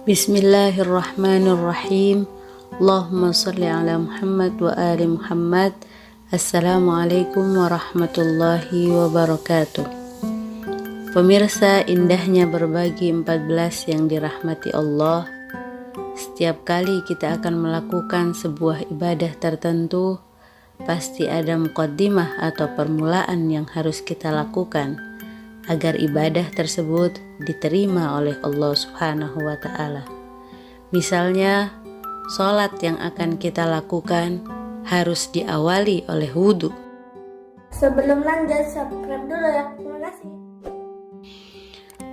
Bismillahirrahmanirrahim. Allahumma salli ala Muhammad wa ali Muhammad. Assalamualaikum warahmatullahi wabarakatuh. Pemirsa, indahnya berbagi 14 yang dirahmati Allah. Setiap kali kita akan melakukan sebuah ibadah tertentu, pasti ada muqaddimah atau permulaan yang harus kita lakukan agar ibadah tersebut diterima oleh Allah Subhanahu wa Ta'ala. Misalnya, sholat yang akan kita lakukan harus diawali oleh wudhu. Sebelum lanjut, subscribe dulu ya. Terima kasih.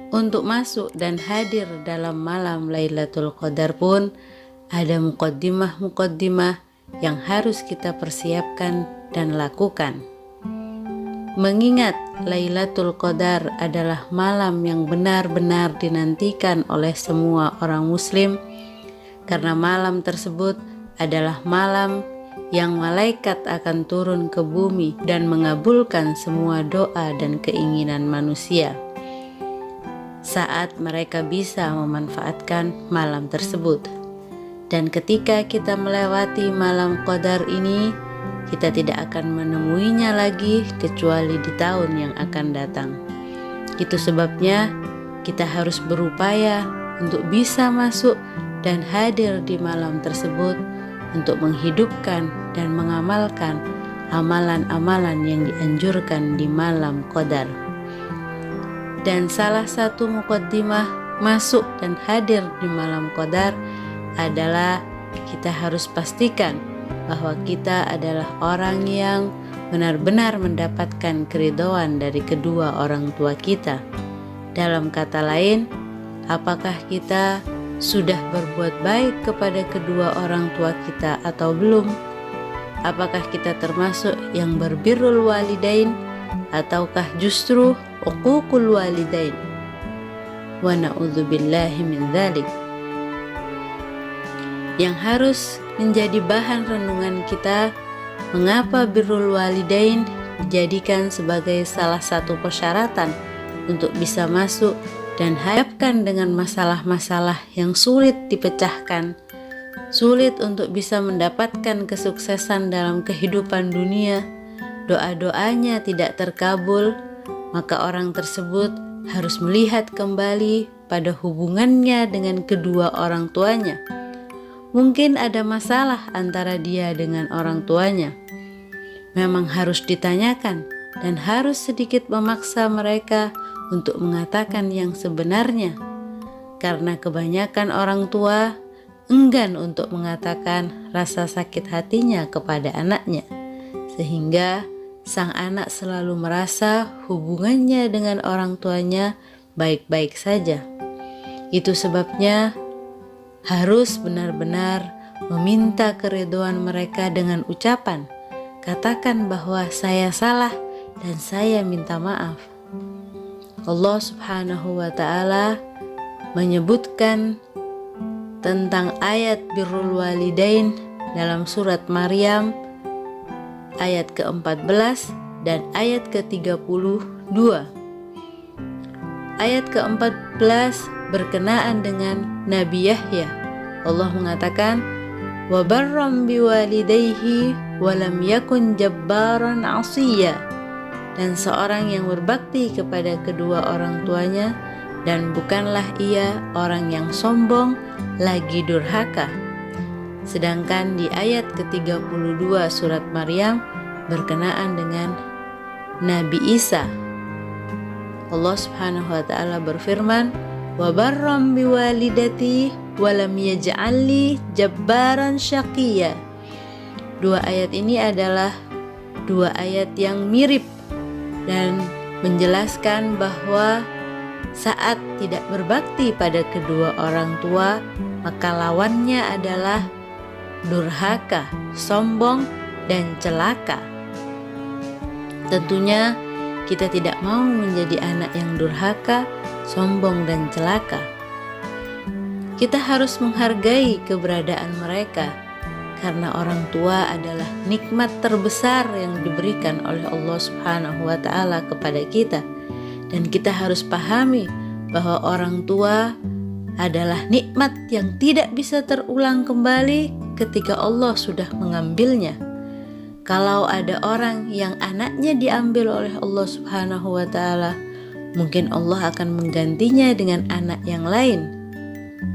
Untuk masuk dan hadir dalam malam Lailatul Qadar pun ada muqaddimah yang harus kita persiapkan dan lakukan. Mengingat Lailatul Qadar adalah malam yang benar-benar dinantikan oleh semua orang muslim, karena malam tersebut adalah malam yang malaikat akan turun ke bumi dan mengabulkan semua doa dan keinginan manusia saat mereka bisa memanfaatkan malam tersebut. Dan ketika kita melewati malam Qadar ini, kita tidak akan menemuinya lagi kecuali di tahun yang akan datang. Itu sebabnya kita harus berupaya untuk bisa masuk dan hadir di malam tersebut untuk menghidupkan dan mengamalkan amalan-amalan yang dianjurkan di malam Qadar. Dan salah satu muqaddimah masuk dan hadir di malam Qadar adalah kita harus pastikan bahwa kita adalah orang yang benar-benar mendapatkan keridhaan dari kedua orang tua kita. Dalam kata lain, apakah kita sudah berbuat baik kepada kedua orang tua kita atau belum? Apakah kita termasuk yang berbirrul walidain ataukah justru uququl walidain? Wa na'udzubillahi min dzalik. Yang harus menjadi bahan renungan kita, mengapa birrul walidain dijadikan sebagai salah satu persyaratan untuk bisa masuk dan hadapkan dengan masalah-masalah yang sulit dipecahkan, sulit untuk bisa mendapatkan kesuksesan dalam kehidupan dunia, doa-doanya tidak terkabul, maka orang tersebut harus melihat kembali pada hubungannya dengan kedua orang tuanya. Mungkin ada masalah antara dia dengan orang tuanya. Memang harus ditanyakan dan harus sedikit memaksa mereka untuk mengatakan yang sebenarnya. Karena kebanyakan orang tua enggan untuk mengatakan rasa sakit hatinya kepada anaknya. Sehingga sang anak selalu merasa hubungannya dengan orang tuanya baik-baik saja. Itu sebabnya harus benar-benar meminta keridhaan mereka dengan ucapan, katakan bahwa saya salah dan saya minta maaf. Allah Subhanahu wa Ta'ala menyebutkan tentang ayat birrul walidain dalam surat Maryam ayat ke-14 dan ayat ke-32. Ayat ke-14 berkenaan dengan Nabi Yahya. Allah mengatakan, wa barram biwalidayhi wa lam yakun jabbaran 'asiyya. Dan seorang yang berbakti kepada kedua orang tuanya dan bukanlah ia orang yang sombong lagi durhaka. Sedangkan di ayat ke-32 surat Maryam berkenaan dengan Nabi Isa. Allah Subhanahu wa Ta'ala berfirman, wa barram biwalidati wa lam yaj'alni jabbaran syaqiyya. Dua ayat ini adalah dua ayat yang mirip dan menjelaskan bahwa saat tidak berbakti pada kedua orang tua, maka lawannya adalah durhaka, sombong, dan celaka. Tentunya kita tidak mau menjadi anak yang durhaka, sombong, dan celaka. Kita harus menghargai keberadaan mereka, karena orang tua adalah nikmat terbesar yang diberikan oleh Allah Subhanahu wa Ta'ala kepada kita. Dan kita harus pahami bahwa orang tua adalah nikmat yang tidak bisa terulang kembali ketika Allah sudah mengambilnya. Kalau ada orang yang anaknya diambil oleh Allah Subhanahu wa Ta'ala, mungkin Allah akan menggantinya dengan anak yang lain.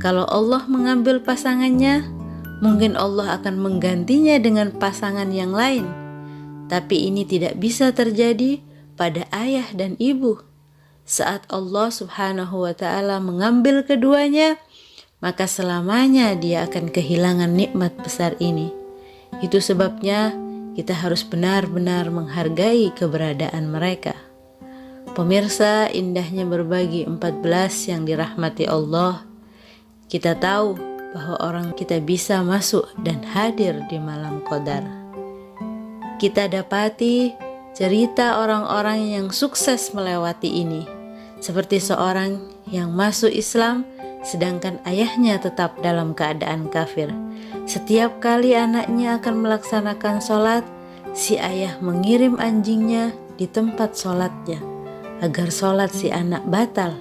Kalau Allah mengambil pasangannya, mungkin Allah akan menggantinya dengan pasangan yang lain. Tapi ini tidak bisa terjadi pada ayah dan ibu. Saat Allah Subhanahu wa Ta'ala mengambil keduanya, maka selamanya dia akan kehilangan nikmat besar ini. Itu sebabnya kita harus benar-benar menghargai keberadaan mereka. Pemirsa, indahnya berbagi 14 yang dirahmati Allah. Kita tahu bahwa orang kita bisa masuk dan hadir di malam qadar. Kita dapati cerita orang-orang yang sukses melewati ini, seperti seorang yang masuk Islam sedangkan ayahnya tetap dalam keadaan kafir. Setiap kali anaknya akan melaksanakan sholat, si ayah mengirim anjingnya di tempat sholatnya agar sholat si anak batal.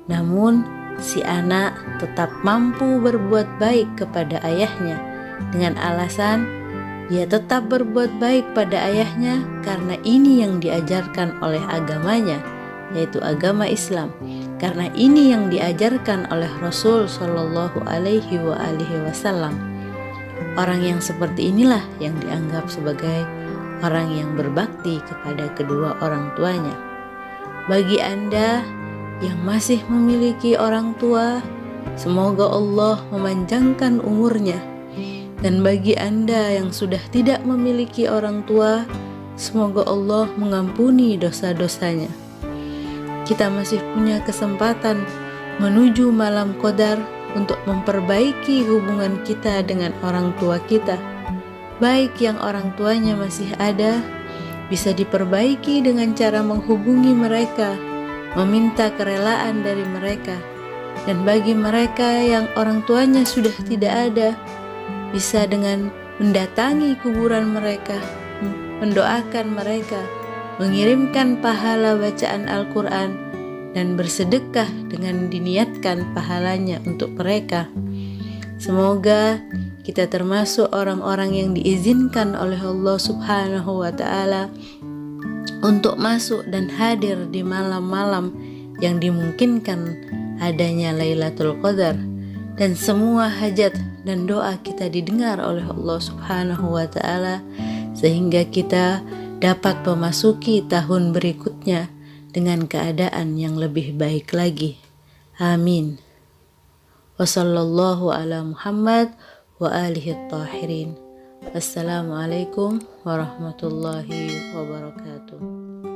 Namun si anak tetap mampu berbuat baik kepada ayahnya dengan alasan dia tetap berbuat baik pada ayahnya karena ini yang diajarkan oleh agamanya, yaitu agama Islam. Karena ini yang diajarkan oleh Rasul Shallallahu Alaihi Wasallam. Orang yang seperti inilah yang dianggap sebagai orang yang berbakti kepada kedua orang tuanya. Bagi Anda yang masih memiliki orang tua, semoga Allah memanjangkan umurnya. Dan bagi Anda yang sudah tidak memiliki orang tua, semoga Allah mengampuni dosa-dosanya. Kita masih punya kesempatan menuju malam qadar untuk memperbaiki hubungan kita dengan orang tua kita. Baik yang orang tuanya masih ada, bisa diperbaiki dengan cara menghubungi mereka, meminta kerelaan dari mereka. Dan bagi mereka yang orang tuanya sudah tidak ada, bisa dengan mendatangi kuburan mereka, mendoakan mereka, mengirimkan pahala bacaan Al-Quran, dan bersedekah dengan diniatkan pahalanya untuk mereka. Semoga kita termasuk orang-orang yang diizinkan oleh Allah Subhanahu wa Ta'ala untuk masuk dan hadir di malam-malam yang dimungkinkan adanya Lailatul Qadar, dan semua hajat dan doa kita didengar oleh Allah Subhanahu wa Ta'ala, sehingga kita dapat memasuki tahun berikutnya dengan keadaan yang lebih baik lagi. Amin. Wassallallahu ala Muhammad wa alihi tahirin. Wassalamualaikum warahmatullahi wabarakatuh.